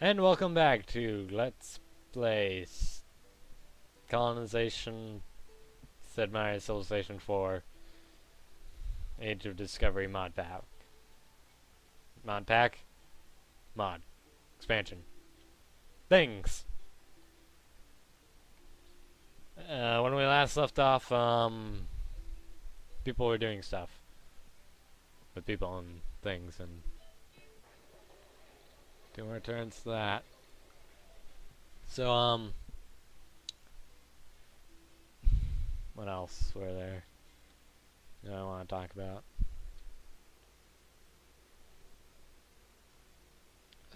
And welcome back to Let's Play Colonization, said Meier Civilization 4, Age of Discovery mod pack. Mod pack? Mod. Expansion. Things! When we last left off, people were doing stuff. With people and things, and 2 more turns to that. So, what else were there that I want to talk about?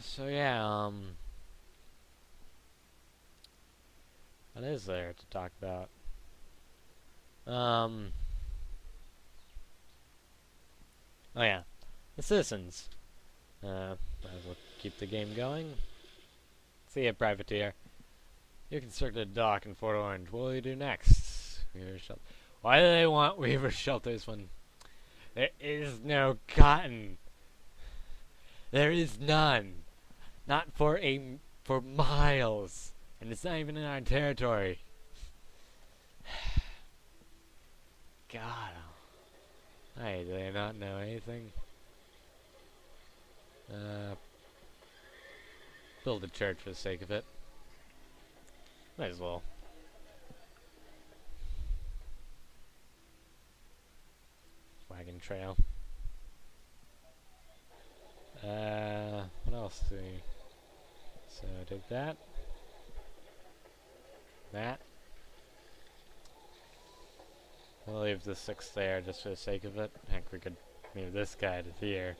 So yeah, what is there to talk about? Oh yeah, the citizens. Might as well keep the game going. See ya, privateer. You constructed a dock in Fort Orange. What will you do next? Weaver shelter. Why do they want weaver shelters when there is no cotton? There is none. Not for miles. And it's not even in our territory. God. Hey, do they not know anything? Build a church for the sake of it. Might as well. Wagon trail. What else do we... So, did that. That. We'll leave the 6 there just for the sake of it. Heck, we could move this guy to here.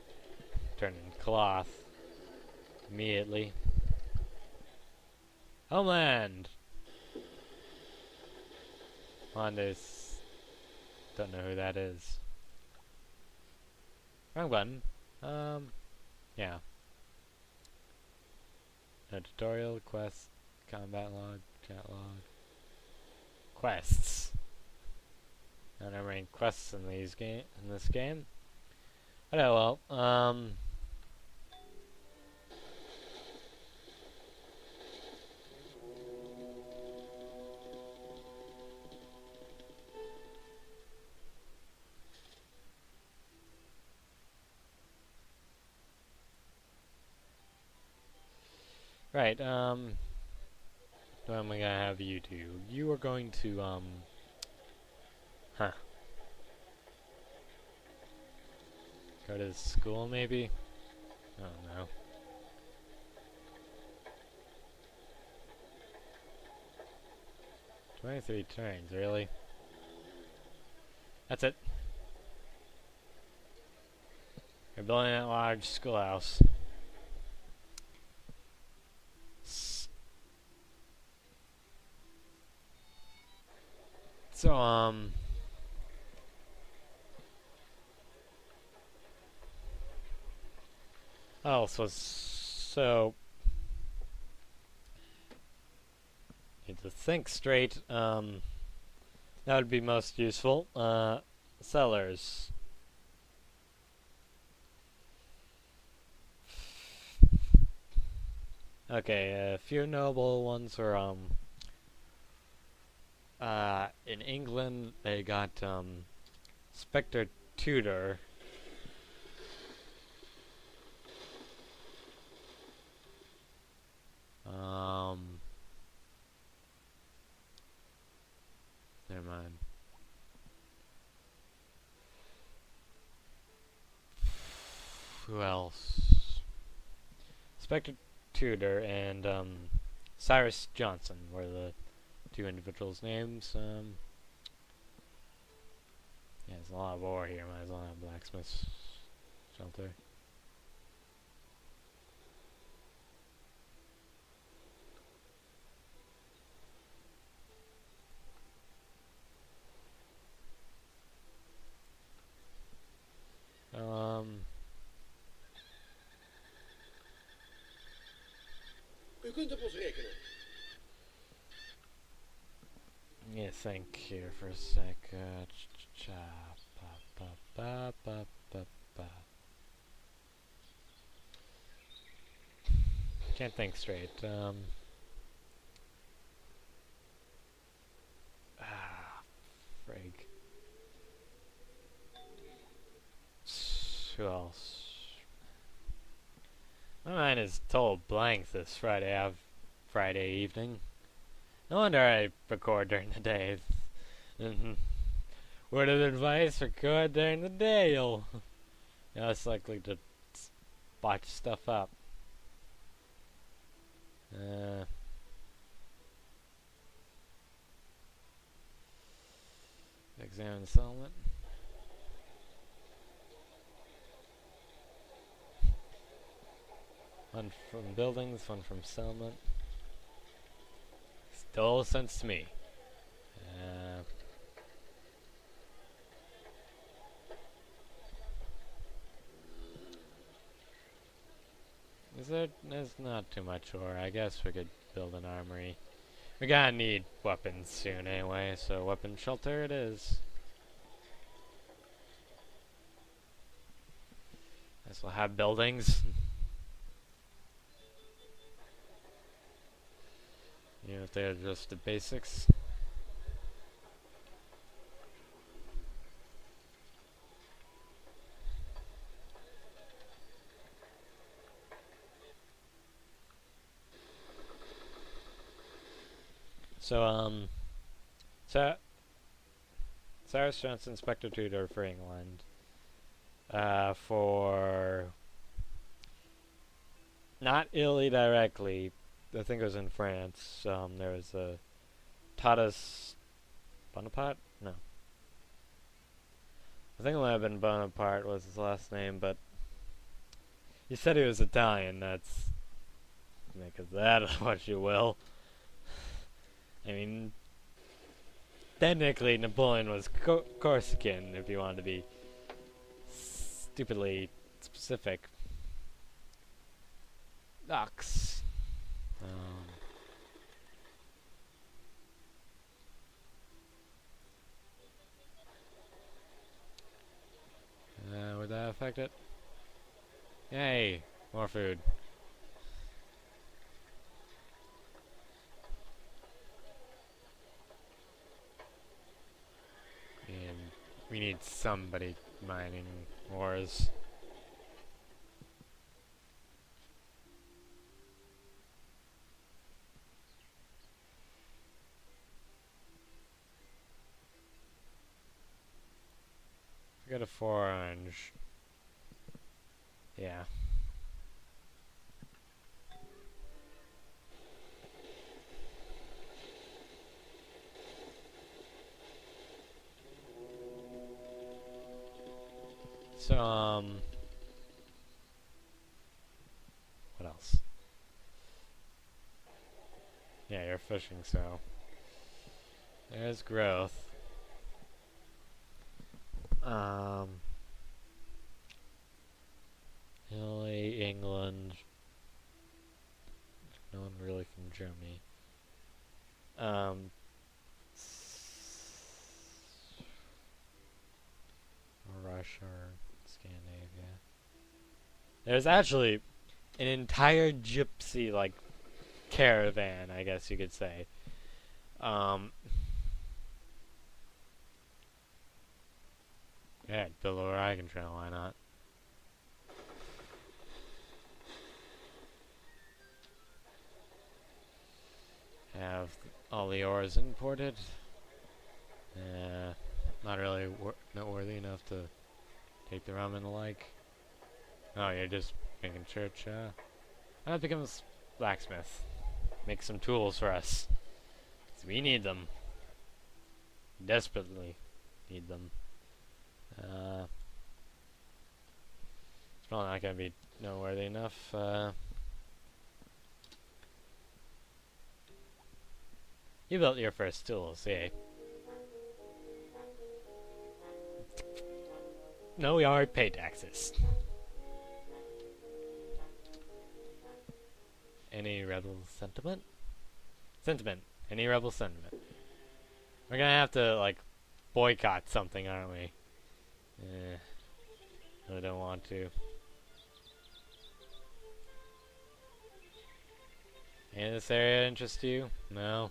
Turn in cloth. Immediately. Homeland! Hondas. Don't know who that is. Wrong button. Yeah. No tutorial, quest, combat log, chat log. Quests. I don't have any quests in this game. Oh well, right, what am I gonna have you do? You are going to, go to school, maybe? I don't know. "23 turns, really? That's it. You're building that large schoolhouse. So, what else was so... Need to think straight. That would be most useful. Sellers. Okay, a few notable ones were, in England, they got, Spectre Tudor. Never mind. Who else? Spectre Tudor and, Cyrus Johnson were the 2 individuals' names. Yeah, there's a lot of ore here. Might as well have blacksmith's shelter. U kunt op ons rekenen. Yeah, think here for a sec. Can't think straight. Ah, frig. Who else? My mind is total blank this Friday evening. No wonder I record during the day. Word of advice: record during the day. You're less likely to botch stuff up. Examine settlement. One from buildings, one from settlement. Still sense to me. There's not too much ore. I guess we could build an armory. We're gonna need weapons soon anyway, so weapon shelter it is. Guess we'll have buildings. Even if they're just the basics. So, Cyrus Johnson, Inspector Tudor for England. For not Italy directly, I think it was in France. There was a Tadas Bonaparte? No. I think it might have been Bonaparte was his last name, but he said he was Italian. That's make of that what you will. I mean, technically Napoleon was Corsican, if you want to be stupidly specific. Ducks. Would that affect it? Yay! More food. And we need somebody mining ores. We got a 4 orange. Yeah. So, what else? Yeah, you're fishing, so there's growth. Italy, England. No one really from Germany. Russia, Scandinavia. There's actually an entire gypsy like caravan, I guess you could say. Yeah, build a wagon trail, why not? Have all the ores imported. Not really noteworthy enough to take the rum and the like. Oh, you're just making church, I'll become a blacksmith. Make some tools for us. 'Cause we need them. Desperately need them. It's probably not gonna be noteworthy enough. You built your first tools, yay. No, we already paid taxes. Any rebel sentiment? Any rebel sentiment? We're gonna have to, like, boycott something, aren't we? I don't want to. Any of this area interest you? No?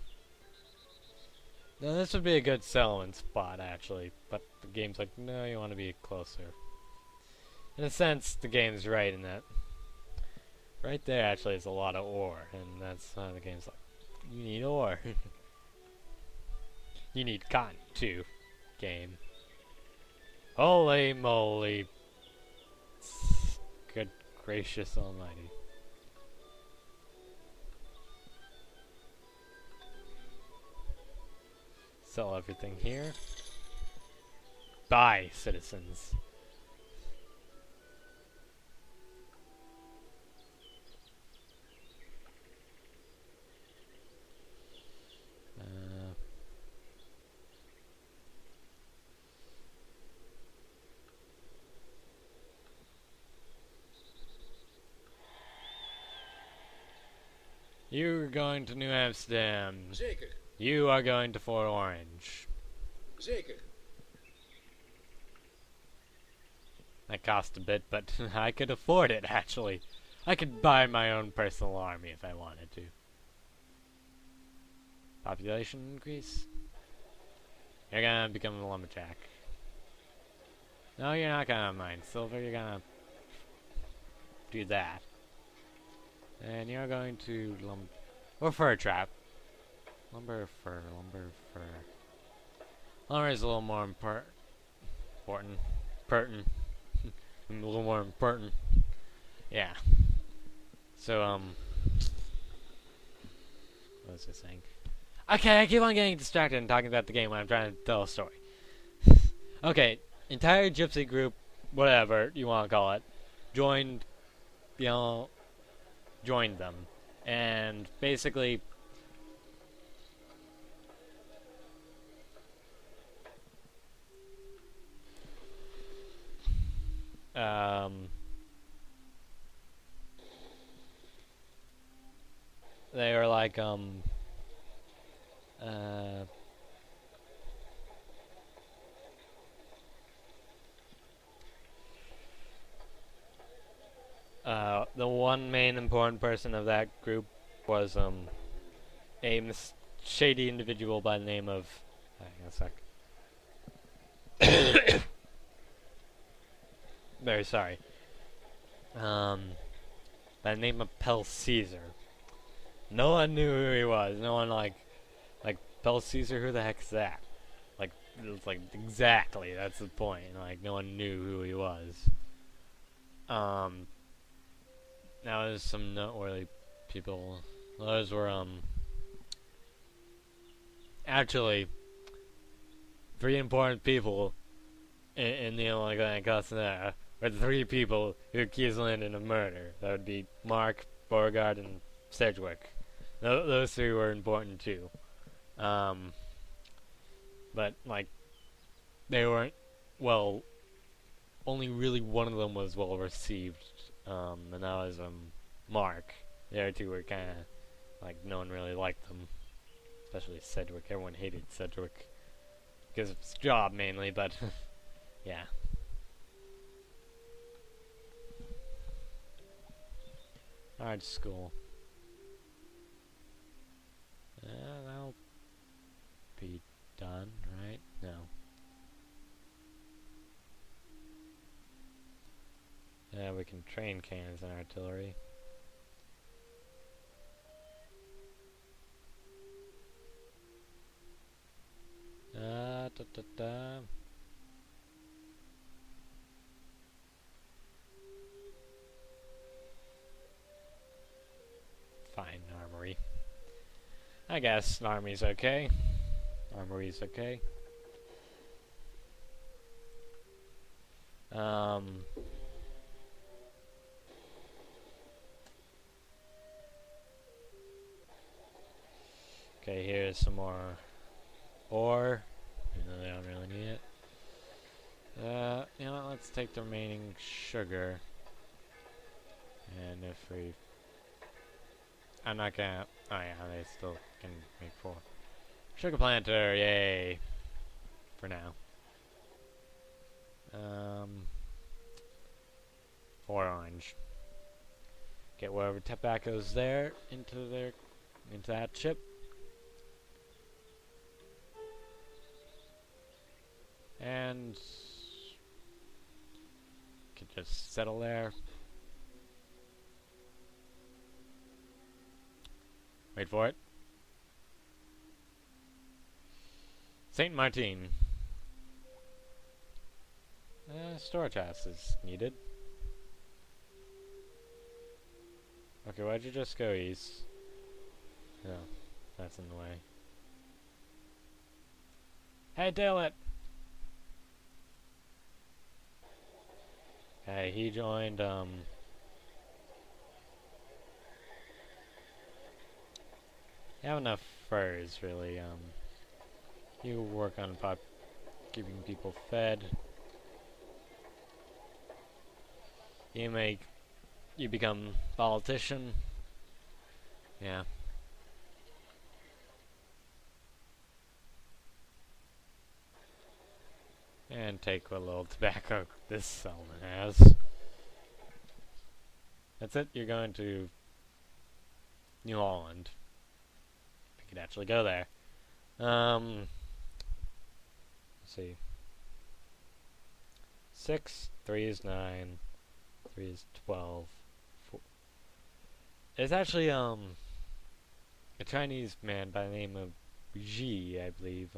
No, this would be a good settlement spot, actually. But the game's like, no, you want to be closer. In a sense, the game's right in that. Right there, actually, is a lot of ore. And that's why the game's like, you need ore. You need cotton, too, game. Holy moly. Good gracious almighty. Sell everything here. Buy, citizens. You're going to New Amsterdam. Zeker. You are going to Fort Orange. Zeker. That cost a bit, but I could afford it, actually. I could buy my own personal army if I wanted to. Population increase? You're gonna become a lumberjack. No, you're not gonna mine silver, you're gonna do that. And you're going to or fur trap. Lumber, fur, lumber, fur. Lumber is a little more important. Pertinent. A little more important. Yeah. So, what was I saying? Okay, I keep on getting distracted and talking about the game when I'm trying to tell a story. Okay, entire gypsy group, whatever you want to call it, joined, joined them. And basically, they were like, the one main important person of that group was, a shady individual by the name of, hang on a sec. Very sorry. By the name of Pel Caesar. No one knew who he was. No one like Pel Caesar, who the heck's that? Like, it's like, exactly, that's the point. Like, no one knew who he was. Now there's some noteworthy people. Those were, actually, 3 important people in the Atlantic Costa were the 3 people who accused Landon of murder. That would be Mark, Beauregard, and Sedgwick. Those 3 were important too. But, like, they weren't, well, only really one of them was well received, and that was, Mark. The other 2 were kinda, like, no one really liked them. Especially Sedgwick. Everyone hated Sedgwick. Because of his job, mainly, but, yeah. Art school. That'll be done, right? No. Yeah, we can train cannons and artillery. Da da da. Fine, armory. I guess an army's okay. Armory's okay. Okay, here's some more ore. Even though they don't really need it. You know what, let's take the remaining sugar. And if we... I'm not gonna... Oh yeah, they still can make 4. Sugar planter, yay! For now. 4 orange. Get whatever tobacco's there into their into that ship. And could just settle there. Wait for it. Saint Martin. Storage house is needed. Okay, why'd you just go east? No, that's in the way. Hey, Dillet! Hey, he joined, you have enough furs, really, you work on keeping people fed. You become politician. Yeah. And take what little tobacco this settlement has. That's it, you're going to New Holland. If you could actually go there. Let's see. 6, 3 is 9, 3 is 12, 4. It's actually, a Chinese man by the name of Xi, I believe,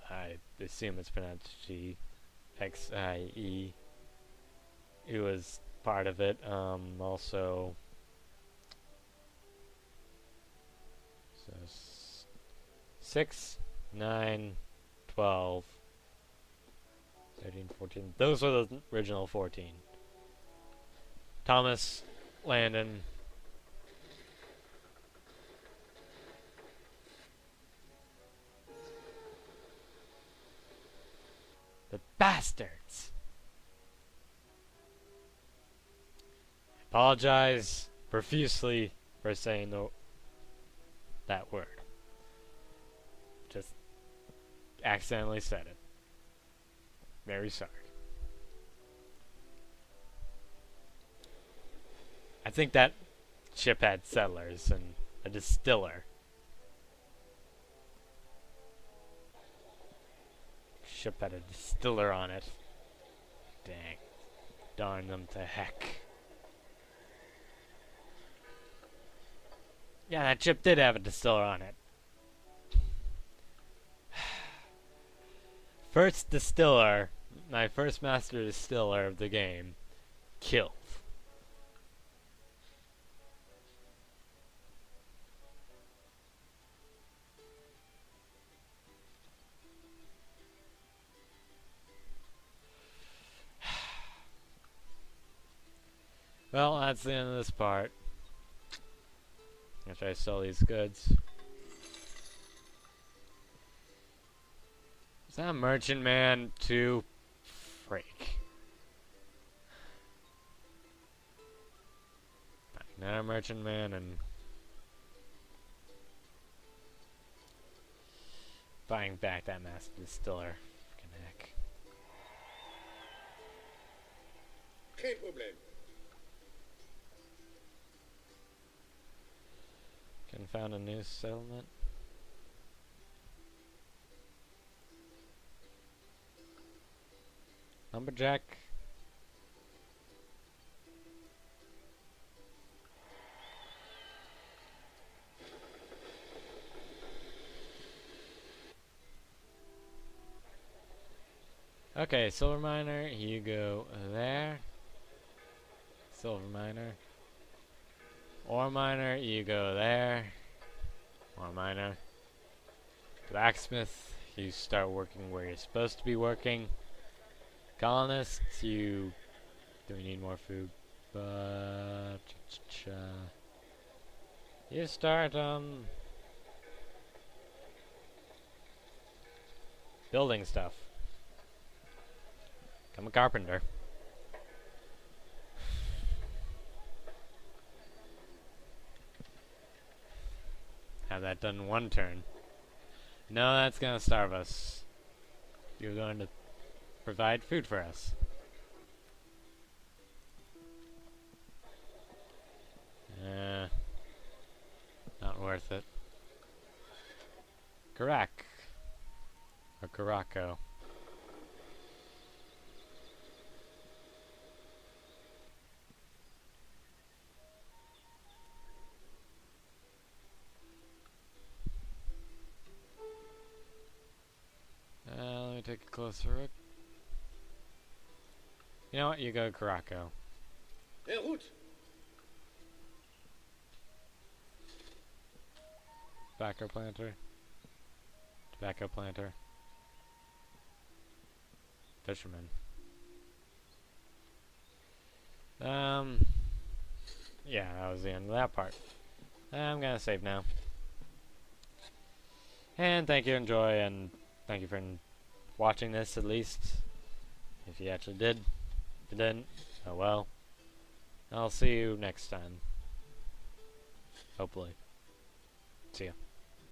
I assume it's pronounced Xi, Xie, who was part of it, also, so 6, 9, 12, 13, 14, those were the original 14. Thomas, Landon, the bastards! I apologize profusely for saying that word. Just accidentally said it. Very sorry. I think that ship had settlers and a distiller. Ship had a distiller on it. Dang. Darn them to heck. Yeah, that ship did have a distiller on it. First distiller, my first master distiller of the game, killed. Well, that's the end of this part. After I sell these goods. Is that a merchant man too? Freak. Not a merchant man and buying back that master distiller. Freaking heck. Geen probleem. Can found a new settlement. Lumberjack. Okay, silver miner, you go there. Silver miner. Ore miner, you go there. Ore miner. Blacksmith, you start working where you're supposed to be working. Colonists, you... Do we need more food? But... You start, building stuff. Become a carpenter. Have that done in one turn. No, that's gonna starve us. You're going to provide food for us. Not worth it. Karak. Or Karako. Let me take a closer look. You know what? You go Karako. En route. Tobacco planter. Tobacco planter. Fisherman. Yeah, that was the end of that part. I'm gonna save now. And thank you, enjoy, and thank you for watching this at least. If you actually did. If you didn't, oh well. I'll see you next time. Hopefully. See ya.